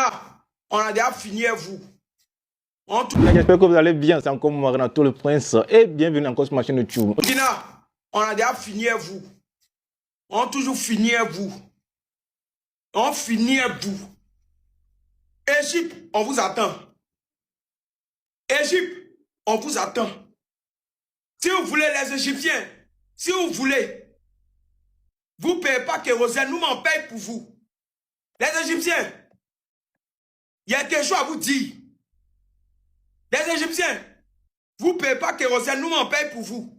Burkina, on a déjà fini avec vous. J'espère que vous allez bien, c'est encore moi, Renato le Prince, et bienvenue encore sur ma chaîne YouTube. Burkina, on a déjà fini avec vous. On a toujours fini avec vous. On finit avec vous. Égypte, on vous attend. Égypte, on vous attend. Si vous voulez les Égyptiens, si vous voulez, vous ne payez pas kérosène, nous m'en payons pour vous. Les Égyptiens, il y a quelque chose à vous dire. Les Égyptiens, vous ne payez pas kérosène, nous m'en payons pour vous.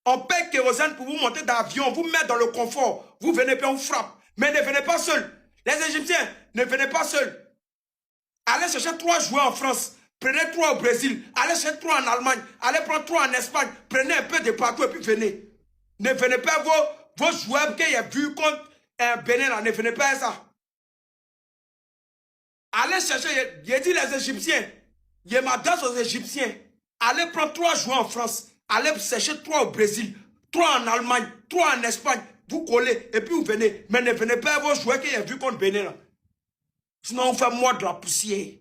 On paye kérosène pour vous monter dans l'avion, vous mettre dans le confort. Vous venez puis on frappe. Mais ne venez pas seul. Les Égyptiens, ne venez pas seuls. Allez chercher 3 joueurs en France. Prenez 3 au Brésil. Allez chercher 3 en Allemagne. Allez prendre 3 en Espagne. Prenez un peu de partout et puis venez. Ne venez pas vos joueurs qu'il y a vu contre un Bénin là. Ne venez pas à ça. Allez chercher, il dit les Égyptiens. Il m'adresse aux Égyptiens. Allez prendre 3 joueurs en France. Allez chercher 3 au Brésil. 3 en Allemagne. 3 en Espagne. Vous collez et puis vous venez. Mais ne venez pas à vos joueurs qu'il y a vu contre Bénin là. Sinon, on fait mordre la poussière.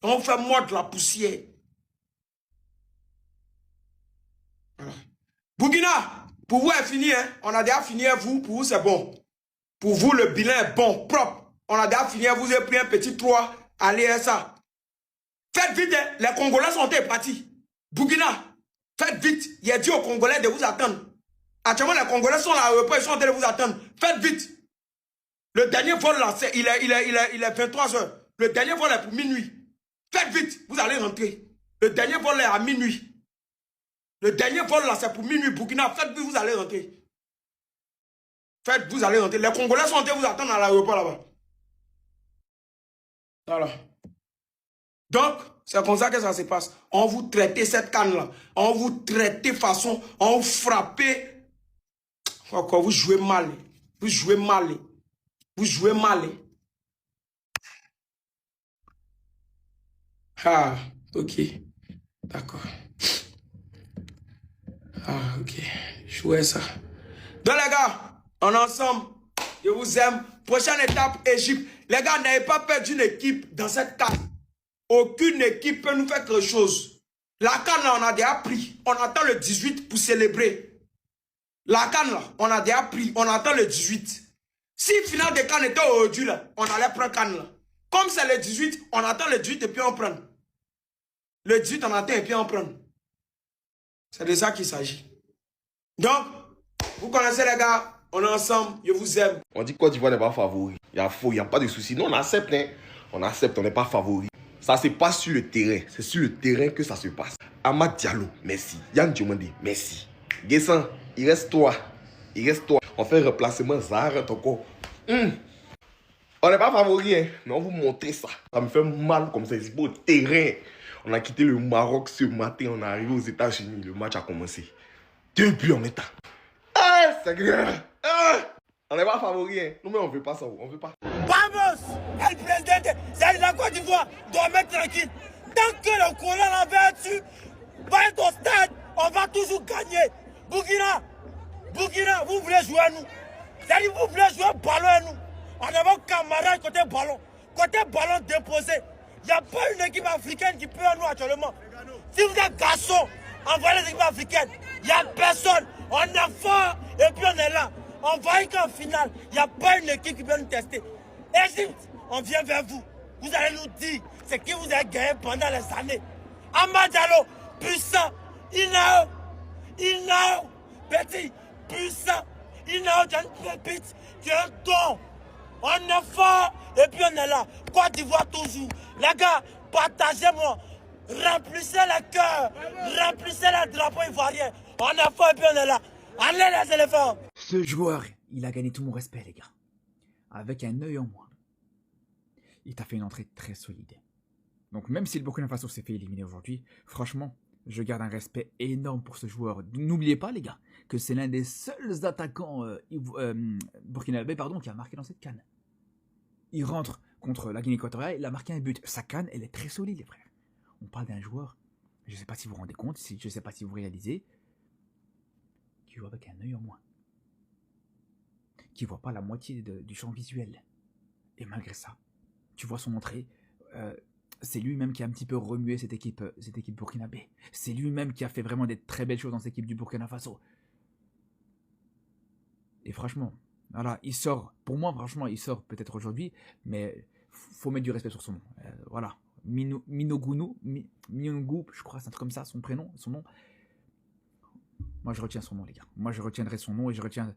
On fait mordre la poussière. Voilà. Burkina, pour vous, c'est fini. Hein? On a déjà fini avec vous. Pour vous, c'est bon. Pour vous, le bilan est bon, propre. On a déjà fini avec vous. Vous avez pris un petit 3. Allez à ça. Faites vite. Hein? Les Congolais sont partis. Burkina, faites vite. Il a dit aux Congolais de vous attendre. Actuellement, les Congolais sont là. Ils sont en train de vous attendre. Faites vite. Le dernier vol là, il est 23 h. Le dernier vol est pour minuit. Faites vite, vous allez rentrer. Le dernier vol est à minuit. Le dernier vol là, c'est pour minuit. Burkina, faites vite, vous allez rentrer. Faites, vous allez rentrer. Les Congolais sont en train de vous attendre à l'aéroport là-bas. Voilà. Donc, c'est comme ça que ça se passe. On vous traite cette canne là. On vous traite façon. On vous frappe. Encore, vous jouez mal. Vous jouez mal. Vous jouez mal. Ah, ok. D'accord. Ah, ok. Jouez ça. Donc, les gars, on est ensemble. Je vous aime. Prochaine étape, Égypte. Les gars, n'avez pas perdu une équipe dans cette carte. Aucune équipe peut nous faire quelque chose. La canne, là, on a déjà pris. On attend le 18 pour célébrer. La canne, là, on a déjà pris. On attend le 18. Si le final de canne était aujourd'hui, là, on allait prendre canne, là. Comme c'est le 18, on attend le 18 et puis on prend. Le 18, on attend et puis on prend. C'est de ça qu'il s'agit. Donc, vous connaissez les gars, on est ensemble, je vous aime. On dit que Côte d'Ivoire n'est pas favori. Il y a faux, il n'y a pas de souci. Nous, on accepte, hein. On accepte, on n'est pas favori. Ça se passe sur le terrain. C'est sur le terrain que ça se passe. Amad Diallo, merci. Yann Diomande, merci. Guessan, il reste toi. Il reste toi. On fait un replacement, ça arrête encore. On n'est pas favori, hein. Mais on vous montre ça. Ça me fait mal comme ça. C'est pas au terrain. On a quitté le Maroc ce matin. On est arrivé aux États-Unis. Le match a commencé. Depuis en état. Ah, c'est grave. On n'est pas favori, hein. Nous, mais on veut pas ça. On veut pas. Vamos! El président, c'est la Côte d'Ivoire, doit mettre tranquille. Tant que le colon la vertu va être au stade, on va toujours gagner. Burkina, vous voulez jouer à nous. C'est-à-dire, vous voulez jouer au ballon à nous. On a vos camarades côté ballon. Côté ballon déposé. Il n'y a pas une équipe africaine qui peut à nous actuellement. Si vous êtes garçon, envoyez les équipes africaines. Il n'y a personne. On est fort et puis on est là. On va qu'en finale, il n'y a pas une équipe qui peut nous tester. Égypte, on vient vers vous. Vous allez nous dire ce que vous avez gagné pendant les années. Amad Diallo, puissant. Inao, petit, puissant. Inao, tu as une pépite, tu as un don. On est fort et puis on est là. Côte d'Ivoire toujours. Les gars, partagez-moi. Remplissez le cœur. Remplissez le drapeau ivoirien. On est fort et puis on est là. Allez les éléphants. Ce joueur, il a gagné tout mon respect, les gars. Avec un œil en moins. Il t'a fait une entrée très solide. Donc même si le Burkina Faso s'est fait éliminer aujourd'hui, franchement, je garde un respect énorme pour ce joueur. N'oubliez pas, les gars, que c'est l'un des seuls attaquants burkinabé qui a marqué dans cette CAN. Il rentre contre la Guinée équatoriale, il a marqué un but. Sa CAN, elle est très solide, les frères. On parle d'un joueur, je ne sais pas si vous vous rendez compte, je ne sais pas si vous réalisez, qui joue avec un œil en moins. Qui ne voit pas la moitié du champ visuel. Et malgré ça, tu vois son entrée. C'est lui-même qui a un petit peu remué cette équipe burkinabé. C'est lui-même qui a fait vraiment des très belles choses dans cette équipe du Burkina Faso. Et franchement, voilà, il sort. Pour moi, franchement, il sort peut-être aujourd'hui, mais faut mettre du respect sur son nom. Voilà. Minogunu, je crois, c'est un truc comme ça, son prénom, son nom. Moi, je retiens son nom, les gars. Moi, je retiendrai son nom et je retiens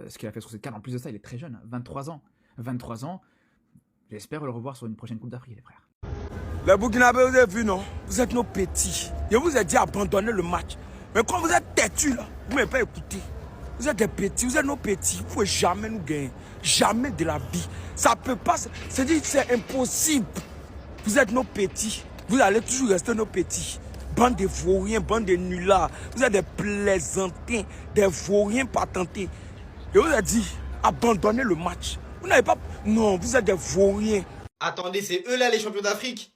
ce qu'il a fait sur cette CAN. En plus de ça, il est très jeune, hein, 23 ans. 23 ans. J'espère le revoir sur une prochaine Coupe d'Afrique, les frères. Les Burkinabés, vous avez vu, non? Vous êtes nos petits. Je vous ai dit abandonner le match. Mais quand vous êtes têtus, là, vous ne m'avez pas écouté. Vous êtes des petits, vous êtes nos petits. Vous ne pouvez jamais nous gagner. Jamais de la vie. Ça peut pas. C'est impossible. Vous êtes nos petits. Vous allez toujours rester nos petits. Bande de vauriens, bande de nullards. Vous êtes des plaisantins, des vauriens patentés. Je vous ai dit, abandonnez le match. Vous n'avez pas... Non, vous êtes des vauriens. Attendez, c'est eux là les champions d'Afrique?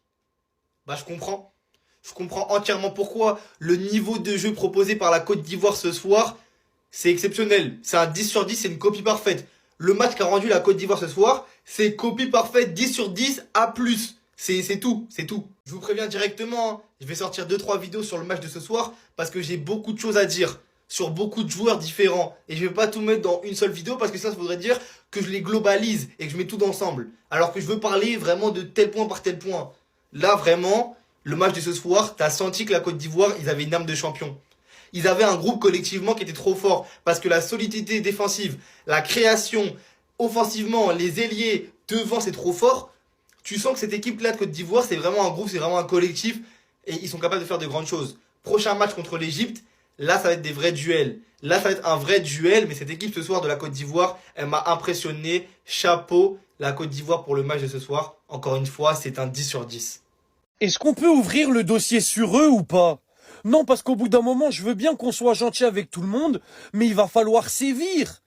Bah je comprends. Je comprends entièrement pourquoi le niveau de jeu proposé par la Côte d'Ivoire ce soir, c'est exceptionnel. C'est un 10 sur 10, c'est une copie parfaite. Le match qu'a rendu la Côte d'Ivoire ce soir, c'est copie parfaite, 10 sur 10, A+. C'est tout, c'est tout. Je vous préviens directement, hein, je vais sortir 2-3 vidéos sur le match de ce soir parce que j'ai beaucoup de choses à dire sur beaucoup de joueurs différents. Et je vais pas tout mettre dans une seule vidéo parce que ça voudrait dire que je les globalise et que je mets tout ensemble. Alors que je veux parler vraiment de tel point par tel point. Là, vraiment, le match de ce soir, t'as senti que la Côte d'Ivoire, ils avaient une âme de champion. Ils avaient un groupe collectivement qui était trop fort parce que la solidité défensive, la création, offensivement, les ailiers devant, c'est trop fort. Tu sens que cette équipe-là de Côte d'Ivoire, c'est vraiment un groupe, c'est vraiment un collectif et ils sont capables de faire de grandes choses. Prochain match contre l'Égypte, là, ça va être des vrais duels. Là, ça va être un vrai duel, mais cette équipe ce soir de la Côte d'Ivoire, elle m'a impressionné. Chapeau, la Côte d'Ivoire pour le match de ce soir. Encore une fois, c'est un 10 sur 10. Est-ce qu'on peut ouvrir le dossier sur eux ou pas? Non, parce qu'au bout d'un moment, je veux bien qu'on soit gentil avec tout le monde, mais il va falloir sévir.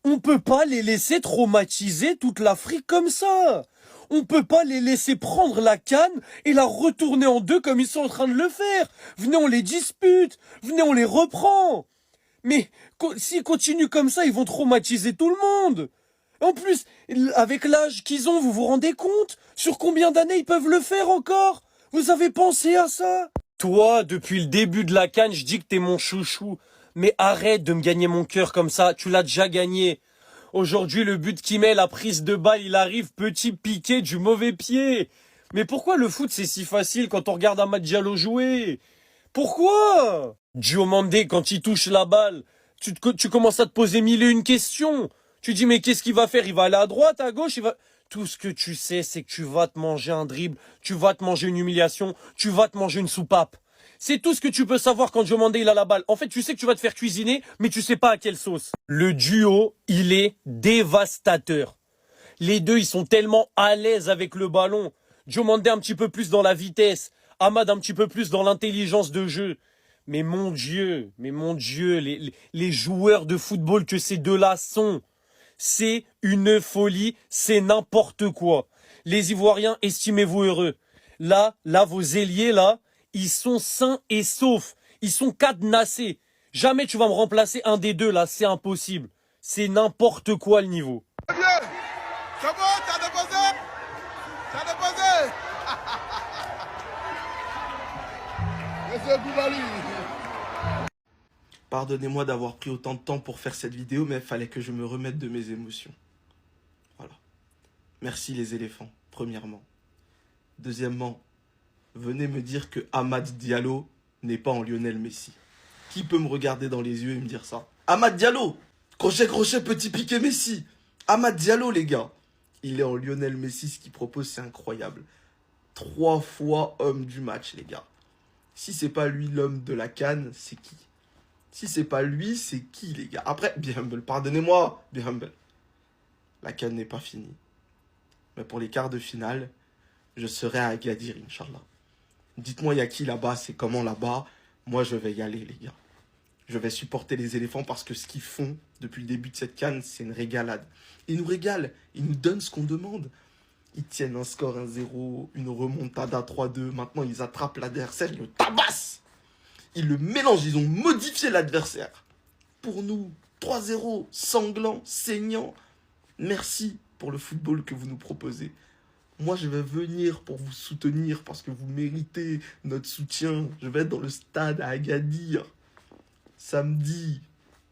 On peut pas les laisser traumatiser toute l'Afrique comme ça. On peut pas les laisser prendre la CAN et la retourner en deux comme ils sont en train de le faire. Venez, on les dispute. Venez, on les reprend. Mais s'ils continuent comme ça, ils vont traumatiser tout le monde. En plus, avec l'âge qu'ils ont, vous vous rendez compte? Sur combien d'années ils peuvent le faire encore? Vous avez pensé à ça? Toi, depuis le début de la CAN, je dis que t'es mon chouchou. Mais arrête de me gagner mon cœur comme ça, tu l'as déjà gagné. Aujourd'hui, le but qu'il met, la prise de balle, il arrive petit piqué du mauvais pied. Mais pourquoi le foot, c'est si facile quand on regarde Amad Diallo jouer? Pourquoi? Diomandé, quand il touche la balle, tu commences à te poser mille et une questions. Tu dis, mais qu'est-ce qu'il va faire? Il va aller à droite, à gauche, il va... Tout ce que tu sais, c'est que tu vas te manger un dribble, tu vas te manger une humiliation, tu vas te manger une soupape. C'est tout ce que tu peux savoir quand Diomandé il a la balle. En fait, tu sais que tu vas te faire cuisiner, mais tu sais pas à quelle sauce. Le duo, il est dévastateur. Les deux, ils sont tellement à l'aise avec le ballon. Diomandé un petit peu plus dans la vitesse, Amad un petit peu plus dans l'intelligence de jeu. Mais mon Dieu, les joueurs de football que ces deux-là sont, c'est une folie, c'est n'importe quoi. Les Ivoiriens, estimez-vous heureux. Là, vos ailiers, là, ils sont sains et saufs. Ils sont cadenassés. Jamais tu vas me remplacer un des deux, là, c'est impossible. C'est n'importe quoi le niveau. C'est bon, t'as déposé? T'as déposé? Monsieur Koulibaly. Pardonnez-moi d'avoir pris autant de temps pour faire cette vidéo, mais il fallait que je me remette de mes émotions. Voilà. Merci les éléphants, premièrement. Deuxièmement, venez me dire que Amad Diallo n'est pas en Lionel Messi. Qui peut me regarder dans les yeux et me dire ça? Amad Diallo! Crochet, petit piqué Messi! Amad Diallo, les gars! Il est en Lionel Messi, ce qu'il propose, c'est incroyable. 3 fois homme du match, les gars. Si c'est pas lui l'homme de la CAN, c'est qui? Si c'est pas lui, c'est qui, les gars? Après, bien humble, pardonnez-moi, bien humble. La CAN n'est pas finie. Mais pour les quarts de finale, je serai à Agadir, Inch'Allah. Dites-moi, il y a qui là-bas? C'est comment là-bas? Moi, je vais y aller, les gars. Je vais supporter les éléphants parce que ce qu'ils font depuis le début de cette CAN, c'est une régalade. Ils nous régalent. Ils nous donnent ce qu'on demande. Ils tiennent un score 1-0, une remontada 3-2. Maintenant, ils attrapent l'adversaire, ils le tabassent. Ils le mélangent, ils ont modifié l'adversaire. Pour nous, 3-0, sanglant, saignant. Merci pour le football que vous nous proposez. Moi, je vais venir pour vous soutenir parce que vous méritez notre soutien. Je vais être dans le stade à Agadir samedi.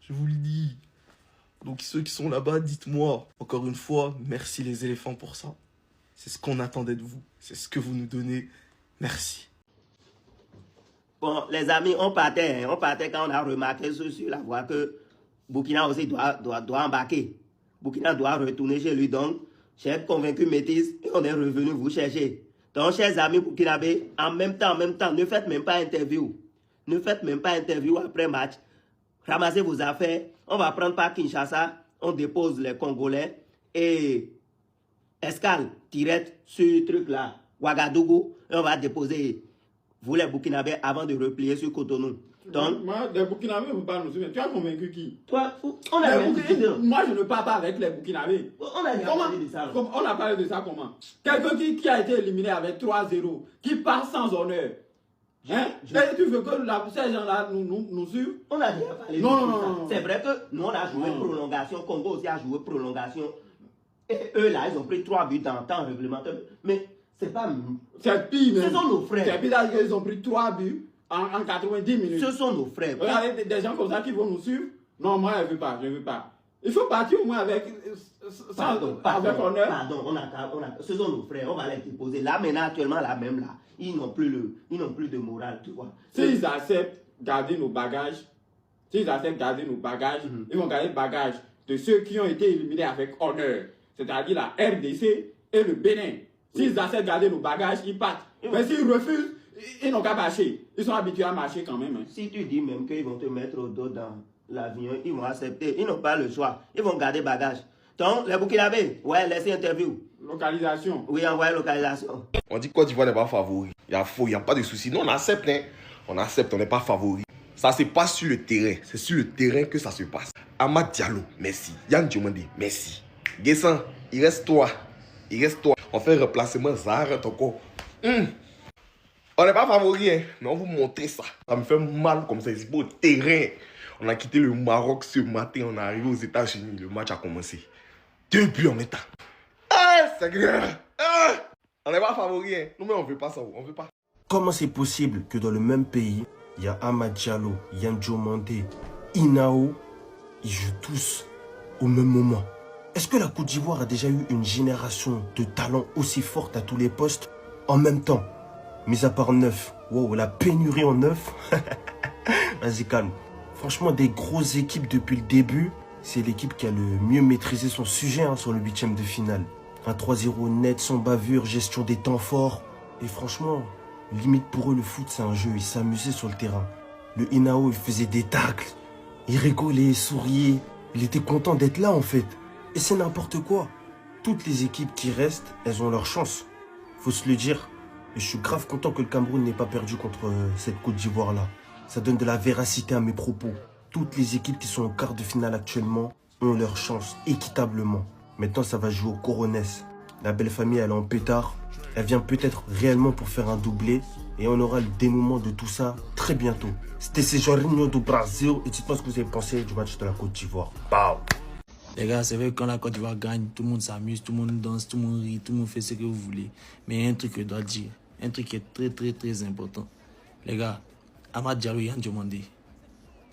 Je vous le dis. Donc ceux qui sont là-bas, dites-moi. Encore une fois, merci les éléphants pour ça. C'est ce qu'on attendait de vous. C'est ce que vous nous donnez. Merci. Bon, les amis, on partait quand on a remarqué sur la voie que Burkina aussi doit embarquer. Burkina doit retourner chez lui. Donc, j'ai convaincu Métis et on est revenu vous chercher. Donc, chers amis burkinabés, en même temps, ne faites même pas interview. Ne faites même pas interview après match. Ramassez vos affaires. On va prendre par Kinshasa. On dépose les Congolais. Et escale directe sur le truc là, Ouagadougou. Et on va déposer vous les Burkinabés avant de replier sur Cotonou. Donc, moi, les Burkinabés ne vont pas nous suivre. Tu as convaincu qui? Toi, on a moi, je ne parle pas avec les Burkinabés. On a parlé de ça. On a parlé de ça comment? Quelqu'un qui a été éliminé avec 3-0, qui part sans honneur. Hein? Et tu veux que ces gens-là nous suivent? On a déjà parlé non. C'est vrai que nous, on a joué prolongation. Congo aussi a joué prolongation. Et eux, là, ils ont pris 3 buts en temps réglementaire. Mais c'est pas... C'est pire, même. Ce sont nos frères. C'est pire qu'ils ont pris 3 buts en 90 minutes. Ce sont nos frères. Regardez des gens comme ça qui vont nous suivre. Non, moi, je ne veux pas. Il faut partir au moins avec honneur. Pardon, ce sont nos frères, on va les déposer. Là, maintenant, actuellement, là même, là, ils n'ont plus de morale, tu vois. S'ils acceptent garder nos bagages, ils vont garder les bagages de ceux qui ont été éliminés avec honneur. C'est-à-dire la RDC et le Bénin. S'ils acceptent garder nos bagages, ils partent. Mais s'ils refusent, ils n'ont qu'à marcher. Ils sont habitués à marcher quand même. Hein. Si tu dis même qu'ils vont te mettre au dos dans l'avion, ils vont accepter. Ils n'ont pas le choix. Ils vont garder bagages. Donc, les Burkinabés, ouais, laissez interview. Localisation. Oui, envoyez localisation. On dit que Côte d'Ivoire n'est pas favori. Il y a faux, il n'y a pas de souci. Nous, on accepte, hein. On accepte, on n'est pas favori. Ça se passe sur le terrain. C'est sur le terrain que ça se passe. Amad Diallo, merci. Yann Diomande, merci. Guessan, il reste toi. On fait un replacement, ça arrête encore. On n'est pas favori, hein. Mais on vous montre ça. Ça me fait mal comme ça. C'est pas au terrain. On a quitté le Maroc ce matin. On est arrivé aux États-Unis. Le match a commencé. 2 buts en état. C'est grave. On n'est pas favori, hein. Nous, mais on veut pas ça. On veut pas. Comment c'est possible que dans le même pays, il y a Amad Diallo, Yann Diomande, Inao, ils jouent tous au même moment? Est-ce que la Côte d'Ivoire a déjà eu une génération de talents aussi forte à tous les postes en même temps? Mis à part 9. Wow, la pénurie en 9. Vas-y, calme. Franchement, des grosses équipes depuis le début, c'est l'équipe qui a le mieux maîtrisé son sujet sur le 8e de finale. Un 3-0 net, sans bavure, gestion des temps forts. Et franchement, limite pour eux, le foot, c'est un jeu. Ils s'amusaient sur le terrain. Le Inao, il faisait des tacles. Il rigolait, il souriait. Il était content d'être là, en fait. Et c'est n'importe quoi. Toutes les équipes qui restent, elles ont leur chance. Faut se le dire. Et je suis grave content que le Cameroun n'ait pas perdu contre cette Côte d'Ivoire-là. Ça donne de la véracité à mes propos. Toutes les équipes qui sont en quart de finale actuellement ont leur chance équitablement. Maintenant, ça va jouer au Coronès. La belle famille, elle est en pétard. Elle vient peut-être réellement pour faire un doublé. Et on aura le dénouement de tout ça très bientôt. C'était Jorginho du Brasil. Et dites-moi ce que vous avez pensé du match de la Côte d'Ivoire. Bam! Les gars, c'est vrai que quand la Côte d'Ivoire gagne, tout le monde s'amuse, tout le monde danse, tout le monde rit, tout le monde fait ce que vous voulez. Mais il y a un truc que je dois dire. Un truc qui est très, très, très important. Les gars, Amad Diallo, Yann Diomande,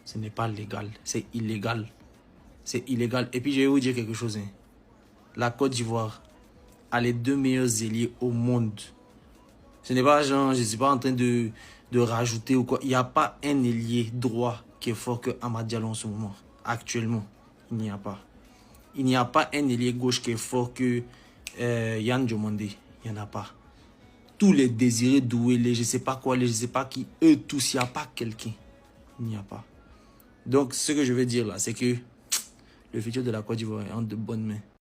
ce n'est pas légal. C'est illégal. C'est illégal. Et puis, je vais vous dire quelque chose. Hein. La Côte d'Ivoire a les 2 meilleurs ailiers au monde. Ce n'est pas genre, je ne suis pas en train de rajouter ou quoi. Il n'y a pas un ailier droit qui est fort que Amad Diallo en ce moment. Actuellement, il n'y a pas. Il n'y a pas un ailier gauche qui est fort que Yann Diomande. Il n'y en a pas. Tous les désirés doués, les je ne sais pas quoi, les je ne sais pas qui, eux tous, il n'y a pas quelqu'un. Il n'y a pas. Donc, ce que je veux dire là, c'est que le futur de la Côte d'Ivoire est entre de bonnes mains.